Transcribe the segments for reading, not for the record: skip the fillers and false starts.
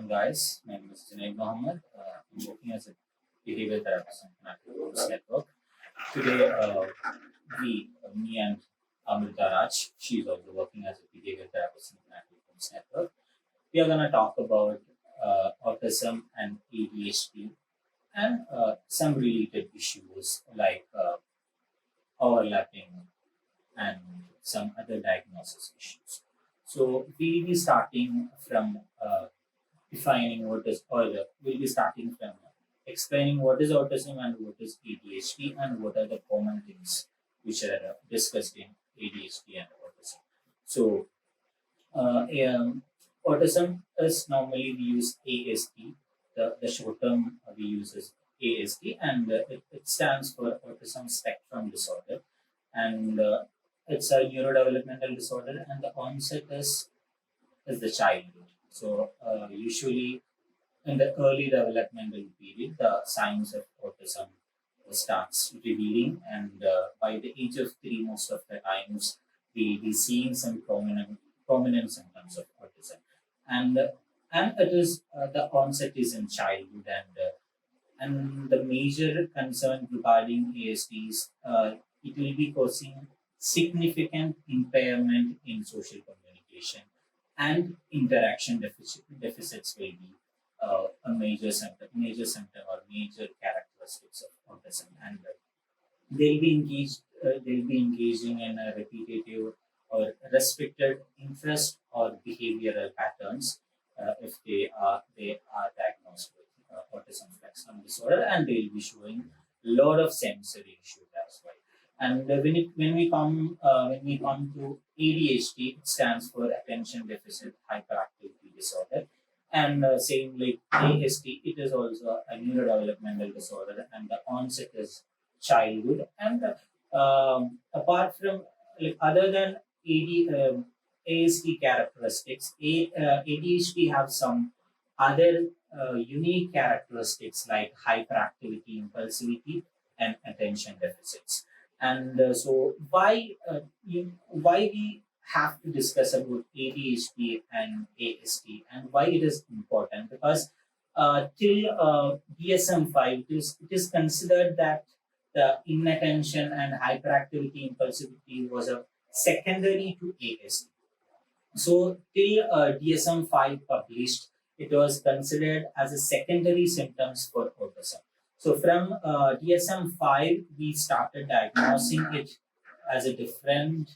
guys. My name is Junaid Mohammed. I'm working as a behavior therapist in Pinnacle Blooms Network. Today, me and Amrita Raj, she's also working as a behavior therapist in Pinnacle Blooms Network. We are going to talk about autism and ADHD and some related issues like overlapping and some other diagnosis issues. So we'll be starting from defining what is, or we'll be starting from explaining what is autism and what is ADHD and what are the common things which are discussed in ADHD and autism. So autism is normally we use ASD. The short term we use is ASD, and it stands for Autism Spectrum Disorder, and it's a neurodevelopmental disorder, and the onset is the childhood. So usually in the early developmental period, the signs of autism starts revealing, and by the age of 3, most of the times we seeing some prominent symptoms of autism, and it is the onset is in childhood, and the major concern regarding ASDs, it will be causing significant impairment in social communication, and interaction deficits will be a major symptom or major characteristics of autism, and they'll be engaging in a repetitive or restricted interest or behavioral patterns if they are diagnosed with autism spectrum disorder, and they'll be showing a lot of sensory issues as well. And when we come to ADHD, it stands for attention deficit hyperactivity disorder, and same like ASD, it is also a neurodevelopmental disorder, and the onset is childhood. And apart from other than ASD characteristics, ADHD have some other unique characteristics like hyperactivity, impulsivity, and attention deficits. And so why we have to discuss about ADHD and ASD and why it is important? Because till DSM-5, it is considered that the inattention and hyperactivity, impulsivity was a secondary to ASD. So till DSM-5 published, it was considered as a secondary symptoms for autism. So from DSM-5, we started diagnosing it as a different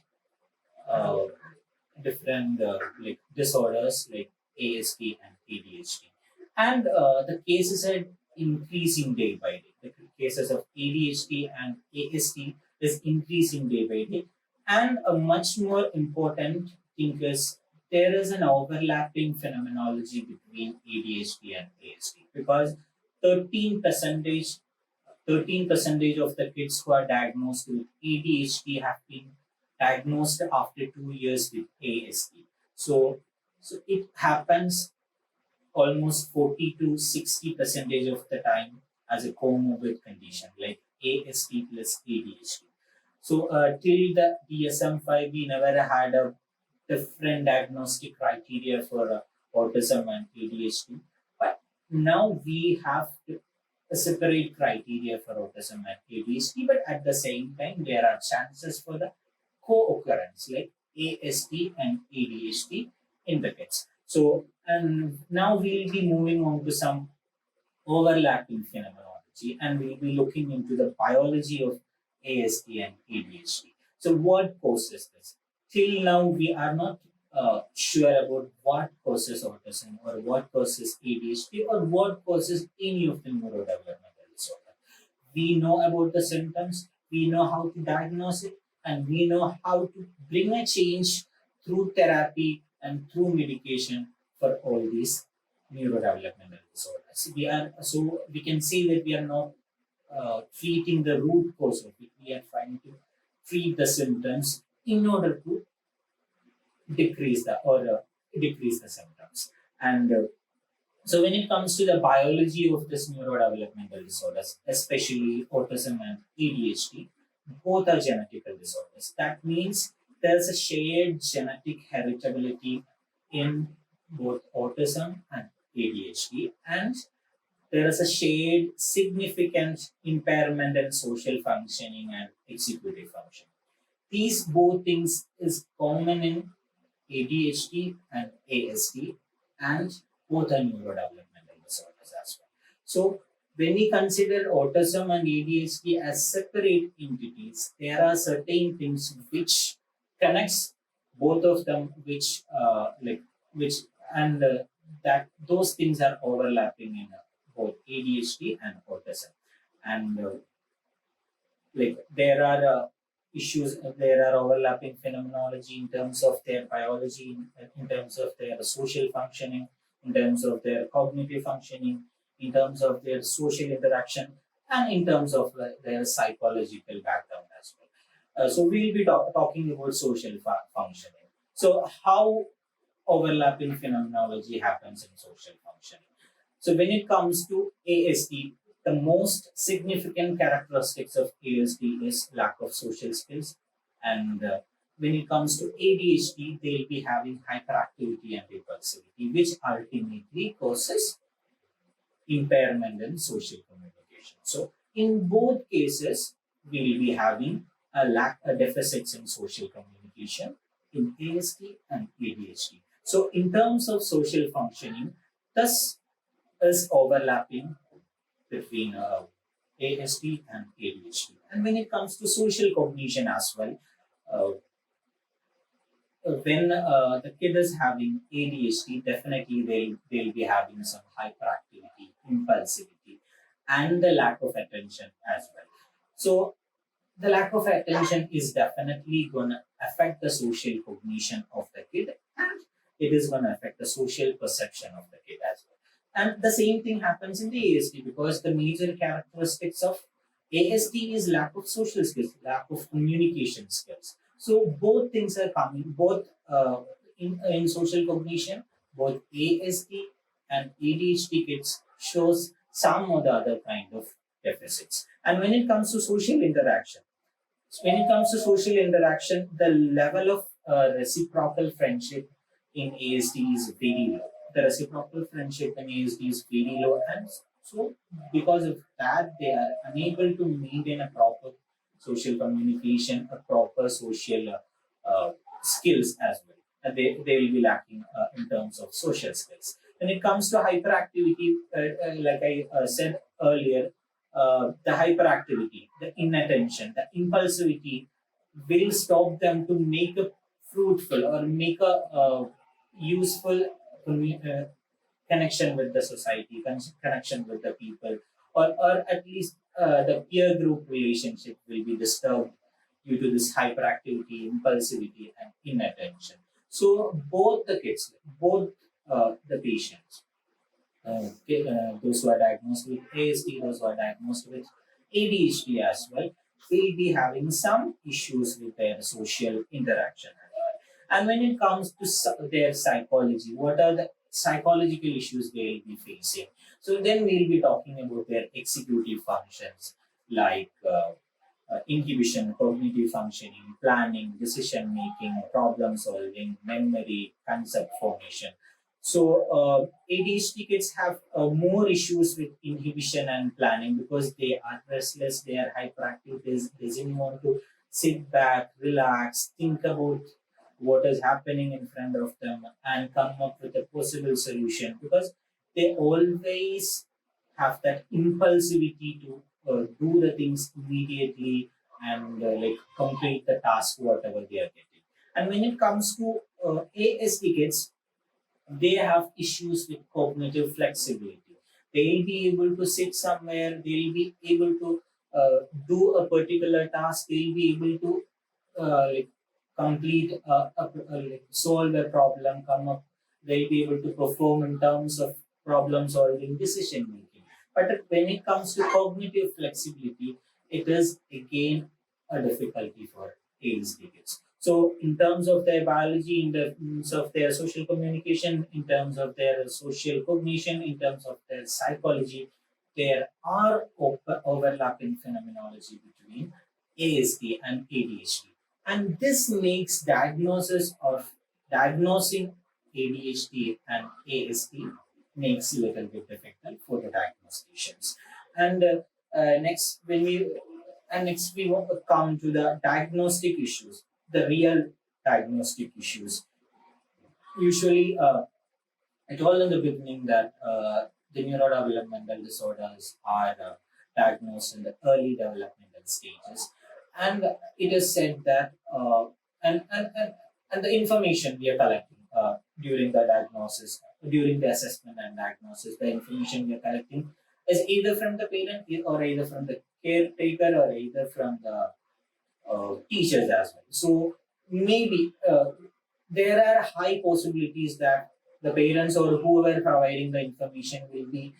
like disorders like ASD and ADHD, and the cases are increasing day by day. The cases of ADHD and ASD is increasing day by day, and a much more important thing is there is an overlapping phenomenology between ADHD and ASD, because 13% of the kids who are diagnosed with ADHD have been diagnosed after 2 years with ASD. So it happens almost 40 to 60% of the time as a comorbid condition like ASD plus ADHD. So till the DSM-5, we never had a different diagnostic criteria for autism and ADHD. But now we have a separate criteria for autism and ADHD, but at the same time, there are chances for the co-occurrence like ASD and ADHD in the kids. So, and now we'll be moving on to some overlapping phenomenology, and we'll be looking into the biology of ASD and ADHD. So, what causes this? Till now, we are not sure about what causes autism or what causes ADHD or what causes any of the neurodevelopmental disorder. We know about the symptoms, we know how to diagnose it, and we know how to bring a change through therapy and through medication for all these neurodevelopmental disorders. We can say that we are not treating the root cause of it. We are trying to treat the symptoms in order to decrease the symptoms. And so when it comes to the biology of this neurodevelopmental disorders, especially autism and ADHD, both are genetical disorders. That means there's a shared genetic heritability in both autism and ADHD, and there is a shared significant impairment in social functioning and executive function. These both things is common in ADHD and ASD, and both are neurodevelopmental disorders as well. So when we consider autism and ADHD as separate entities, there are certain things which connects both of them, which and that those things are overlapping in both ADHD and autism, and there are issues, there are overlapping phenomenology in terms of their biology, in terms of their social functioning, in terms of their cognitive functioning, in terms of their social interaction, and in terms of their psychological background as well. So we'll be talking about social functioning. So how overlapping phenomenology happens in social functioning. So when it comes to ASD, the most significant characteristics of ASD is lack of social skills, and when it comes to ADHD, they'll be having hyperactivity and impulsivity, which ultimately causes impairment in social communication. So in both cases, we will be having a deficits in social communication in ASD and ADHD. So in terms of social functioning, this is overlapping between ASD and ADHD. And when it comes to social cognition as well, uh, when the kid is having ADHD, definitely they'll be having some hyperactivity, impulsivity, and the lack of attention as well. So the lack of attention is definitely going to affect the social cognition of the kid, and it is going to affect the social perception of the kid as well. And the same thing happens in the ASD, because the major characteristics of ASD is lack of social skills, lack of communication skills. So both things are coming, both in social cognition, both ASD and ADHD kids shows some or the other kind of deficits. And when it comes to social interaction, the level of reciprocal friendship in ASD is very low. The reciprocal friendship in ASD is very low, and so because of that, they are unable to maintain a proper social communication, a proper social skills as well. And they will be lacking in terms of social skills. When it comes to hyperactivity, like I said earlier, the hyperactivity, the inattention, the impulsivity will stop them to make a fruitful or make a useful connection with the society, connection with the people, or at least the peer group relationship will be disturbed due to this hyperactivity, impulsivity, and inattention. So both the kids, both the patients, those who are diagnosed with ASD, those who are diagnosed with ADHD as well, will be having some issues with their social interaction. And when it comes to their psychology, what are the psychological issues they will be facing? So then we'll be talking about their executive functions like inhibition, cognitive functioning, planning, decision making, problem solving, memory, concept formation. So ADHD kids have more issues with inhibition and planning because they are restless, they are hyperactive, they doesn't want to sit back, relax, think about what is happening in front of them and come up with a possible solution, because they always have that impulsivity to do the things immediately and complete the task whatever they are getting. And when it comes to ASD kids, they have issues with cognitive flexibility. They'll be able to sit somewhere, they'll be able to do a particular task, they'll be able to complete, solve a problem, come up, they'll be able to perform in terms of problem solving, decision making. But when it comes to cognitive flexibility, it is again a difficulty for ASD kids. So, in terms of their biology, in terms of their social communication, in terms of their social cognition, in terms of their psychology, there are overlapping phenomenology between ASD and ADHD. And this makes diagnosing ADHD and ASD makes a little bit difficult for the diagnosticians. And next, when we next we want to come to the diagnostic issues, the real diagnostic issues. Usually, I told in the beginning that the neurodevelopmental disorders are diagnosed in the early developmental stages, and it is said that and, and, and, and the information we are collecting during the diagnosis, during the assessment and diagnosis, the information we are collecting is either from the parent or either from the caretaker or either from the teachers as well. So maybe there are high possibilities that the parents or whoever providing the information will be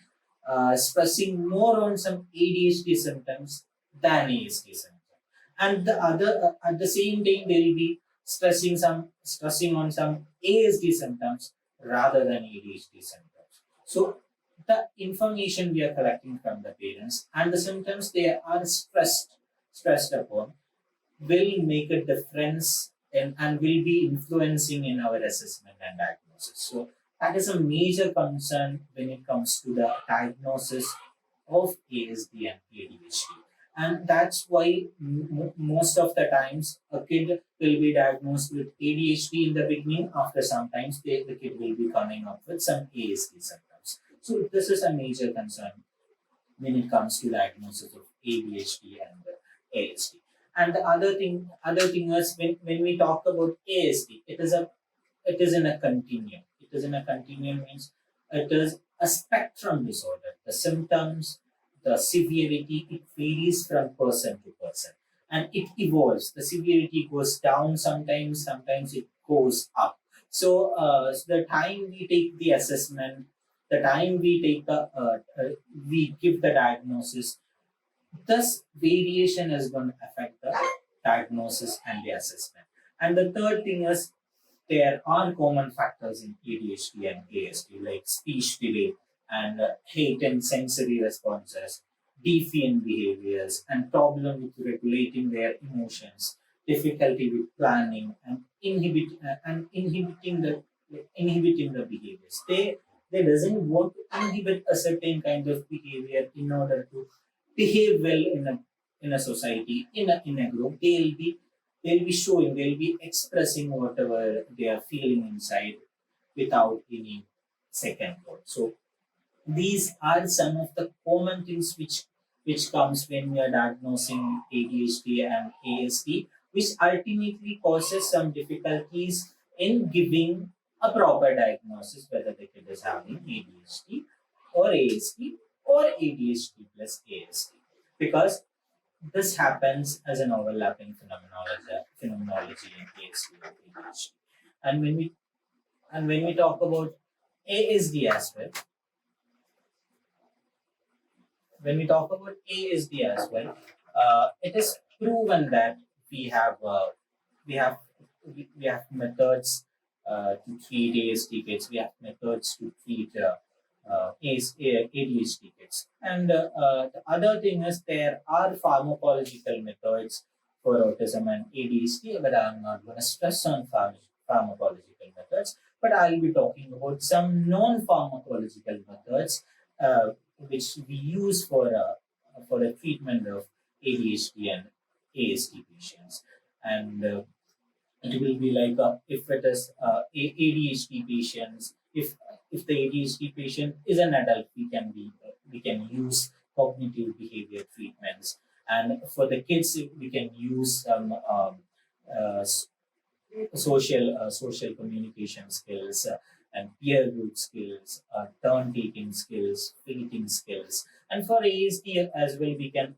stressing more on some ADHD symptoms than ASD symptoms, and the other at the same time they will be stressing on some ASD symptoms rather than ADHD symptoms. So the information we are collecting from the parents and the symptoms they are stressed upon will make a difference and will be influencing in our assessment and diagnosis. So that is a major concern when it comes to the diagnosis of ASD and ADHD. And that's why most of the times a kid will be diagnosed with ADHD in the beginning. After sometimes the kid will be coming up with some ASD symptoms. So this is a major concern when it comes to diagnosis of ADHD and ASD. And the other thing is when we talk about ASD, it is in a continuum. It is in a continuum means it is a spectrum disorder. The symptoms, the severity, it varies from person to person, and it evolves. The severity goes down sometimes, sometimes it goes up. So the time we take the assessment, the time we take we give the diagnosis, thus variation is going to affect the diagnosis and the assessment. And the third thing is there are common factors in ADHD and ASD like speech delay and heightened sensory responses, defiant behaviors, and problem with regulating their emotions, difficulty with planning, and inhibiting the behaviors. They doesn't want to inhibit a certain kind of behavior in order to behave well in a society, in a group. They'll be showing, they'll be expressing whatever they are feeling inside without any second thought. So these are some of the common things which comes when we are diagnosing ADHD and ASD, which ultimately causes some difficulties in giving a proper diagnosis whether the kid is having ADHD or ASD or ADHD plus ASD, because this happens as an overlapping phenomenology in ASD and ADHD. And when we talk about ASD as well, when we talk about ASD as well, it is proven that we have uh, we have we have methods to treat ASD kids. We have methods to treat ADHD kids. And the other thing is there are pharmacological methods for autism and ADHD, but I'm not going to stress on pharmacological methods. But I'll be talking about some non-pharmacological methods which we use for the treatment of ADHD and ASD patients. And it will be like if it is ADHD patients, if the ADHD patient is an adult, we can use cognitive behavior treatments, and for the kids we can use some uh, social communication skills and peer group skills, turn taking skills, fitting skills, and for ASD as well we can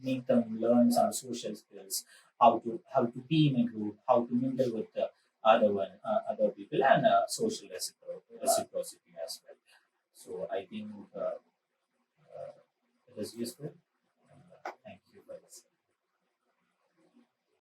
make them learn some social skills, how to be in a group, how to mingle with the other people, and social reciprocity as well. So I think it is useful. Thank you for this.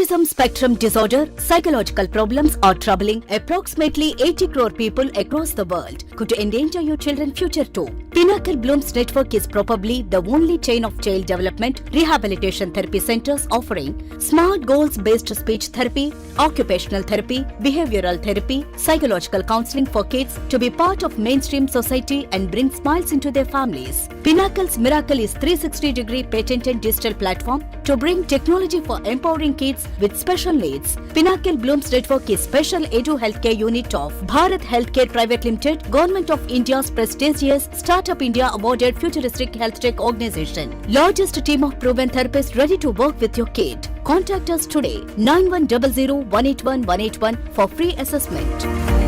Autism spectrum disorder, psychological problems are troubling approximately 80 crore people across the world. Could endanger your children's future too. Pinnacle Blooms Network is probably the only chain of child development rehabilitation therapy centers offering smart goals-based speech therapy, occupational therapy, behavioral therapy, psychological counseling for kids to be part of mainstream society and bring smiles into their families. Pinnacle's Mirracle is 360-degree patented digital platform to bring technology for empowering kids with special needs. Pinnacle Blooms Network is special edu healthcare unit of Bharat Healthcare Private Limited, Government of India's prestigious Startup India awarded futuristic health tech organization. Largest team of proven therapists ready to work with your kid. Contact us today 9100 181 181 for free assessment.